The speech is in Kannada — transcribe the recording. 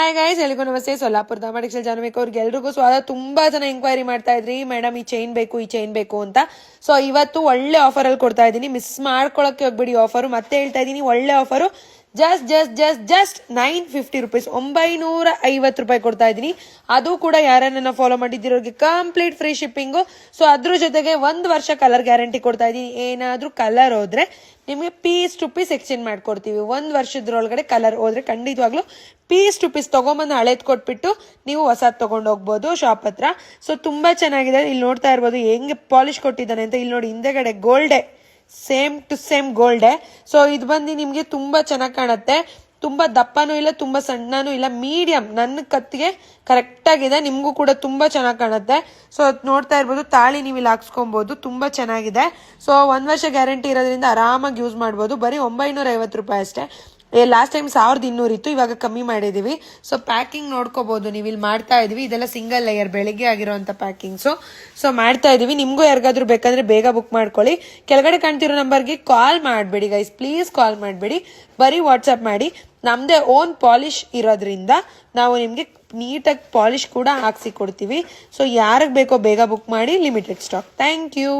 ಹಾಯ್ ಗೈಸ್, ಎಲ್ಲಿಗೂ ನಮಸ್ತೆ. ಸೊಲ್ಲಾಪುರ ದಾಮಡಿಕ್ಷಲ್ ಜಾನಬೇಕು ಅವ್ರಿಗೆ ಎಲ್ರಿಗೂ ಸ್ವಾಗತ. ತುಂಬಾ ಜನ ಎಂಕ್ವೈರಿ ಮಾಡ್ತಾ ಇದ್ರಿ, ಮೇಡಮ್ ಈ ಚೈನ್ ಬೇಕು ಅಂತ. ಸೊ ಇವತ್ತು ಒಳ್ಳೆ ಆಫರ್ ಅಲ್ಲಿ ಕೊಡ್ತಾ ಇದ್ದೀನಿ, ಮಿಸ್ ಮಾಡ್ಕೊಳಕ್ಕೆ ಹೋಗ್ಬಿಡಿ ಆಫರ್. ಮತ್ತೆ ಹೇಳ್ತಾ ಇದ್ದೀನಿ, ಒಳ್ಳೆ ಆಫರ್. ಜಸ್ಟ್ 950 rupees, 950 ರೂಪಾಯಿ ಕೊಡ್ತಾ ಇದ್ದೀನಿ. ಅದು ಕೂಡ ಯಾರನ್ನ ಫಾಲೋ ಮಾಡಿದ್ದೀರೋರಿಗೆ ಕಂಪ್ಲೀಟ್ ಫ್ರೀ ಶಿಪ್ಪಿಂಗು. ಸೊ ಅದ್ರ ಜೊತೆಗೆ 1 ವರ್ಷ ಕಲರ್ ಗ್ಯಾರಂಟಿ ಕೊಡ್ತಾ ಇದ್ದೀನಿ. ಏನಾದ್ರೂ ಕಲರ್ ಹೋದ್ರೆ ನಿಮಗೆ ಪೀಸ್ ಟು ಪೀಸ್ ಎಕ್ಸ್ಚೇಂಜ್ ಮಾಡ್ಕೊಡ್ತೀವಿ. 1 ವರ್ಷದ್ರೊಳಗಡೆ ಕಲರ್ ಹೋದ್ರೆ ಖಂಡಿತವಾಗ್ಲೂ ಪೀಸ್ ಟು ಪೀಸ್ ತಗೊಂಬಂದು ಹಳೇದ್ ಕೊಟ್ಬಿಟ್ಟು ನೀವು ಹೊಸದ್ ತಗೊಂಡ್ ಹೋಗ್ಬೋದು ಶಾಪ್ ಹತ್ರ. ಸೊ ತುಂಬಾ ಚೆನ್ನಾಗಿದೆ. ಇಲ್ಲಿ ನೋಡ್ತಾ ಇರ್ಬೋದು ಹೆಂಗೆ ಪಾಲಿಶ್ ಕೊಟ್ಟಿದ್ದಾನೆ ಅಂತ. ಇಲ್ಲಿ ನೋಡಿ, ಹಿಂದೆಗಡೆ ಗೋಲ್ಡೆ, ಸೇಮ್ ಟು ಸೇಮ್ ಗೋಲ್ಡೆ. ಸೊ ಇದು ಬಂದು ನಿಮ್ಗೆ ತುಂಬಾ ಚೆನ್ನಾಗಿ ಕಾಣುತ್ತೆ. ತುಂಬಾ ದಪ್ಪನೂ ಇಲ್ಲ, ತುಂಬಾ ಸಣ್ಣನೂ ಇಲ್ಲ, ಮೀಡಿಯಂ ನನ್ನ ಕತ್ತಿಗೆ ಕರೆಕ್ಟ್ ಆಗಿದೆ. ನಿಮ್ಗೂ ಕೂಡ ತುಂಬಾ ಚೆನ್ನಾಗಿ ಕಾಣುತ್ತೆ. ಸೊ ನೋಡ್ತಾ ಇರ್ಬೋದು, ತಾಳಿ ನೀವು ಇಲ್ಲಿ ಹಾಕ್ಸ್ಕೊಬಹುದು. ತುಂಬಾ ಚೆನ್ನಾಗಿದೆ. ಸೊ 1 ವರ್ಷ ಗ್ಯಾರಂಟಿ ಇರೋದ್ರಿಂದ ಆರಾಮಾಗಿ ಯೂಸ್ ಮಾಡ್ಬೋದು. ಬರೀ 950 ರೂಪಾಯಿ ಅಷ್ಟೇ. ಲಾಸ್ಟ್ ಟೈಮ್ 1200 ಇತ್ತು, ಇವಾಗ ಕಮ್ಮಿ ಮಾಡಿದೀವಿ. ಸೊ ಪ್ಯಾಕಿಂಗ್ ನೋಡ್ಕೋಬಹುದು ನೀವು. ಇಲ್ಲಿ ಮಾಡ್ತಾ ಇದೀವಿ, ಇದೆಲ್ಲ ಸಿಂಗಲ್ ಲೇಯರ್ ಬೆಳಿಗ್ಗೆ ಆಗಿರೋಂಥ ಪ್ಯಾಕಿಂಗ್ಸು. ಸೊ ಮಾಡ್ತಾ ಇದೀವಿ. ನಿಮ್ಗೂ ಯಾರಿಗಾದ್ರೂ ಬೇಕಂದ್ರೆ ಬೇಗ ಬುಕ್ ಮಾಡ್ಕೊಳ್ಳಿ. ಕೆಳಗಡೆ ಕಾಣ್ತಿರೋ ನಂಬರ್ಗೆ ಕಾಲ್ ಮಾಡಬೇಡಿ ಗೈಸ್, ಪ್ಲೀಸ್ ಕಾಲ್ ಮಾಡಬೇಡಿ. ಬರೀ ವಾಟ್ಸ್ಆಪ್ ಮಾಡಿ. ನಮ್ದೇ ಓನ್ ಪಾಲಿಶ್ ಇರೋದ್ರಿಂದ ನಾವು ನಿಮ್ಗೆ ನೀಟಾಗಿ ಪಾಲಿಶ್ ಕೂಡ ಹಾಕ್ಸಿ ಕೊಡ್ತೀವಿ. ಸೊ ಯಾರಿಗೆ ಬೇಕೋ ಬೇಗ ಬುಕ್ ಮಾಡಿ. Limited stock. Thank you.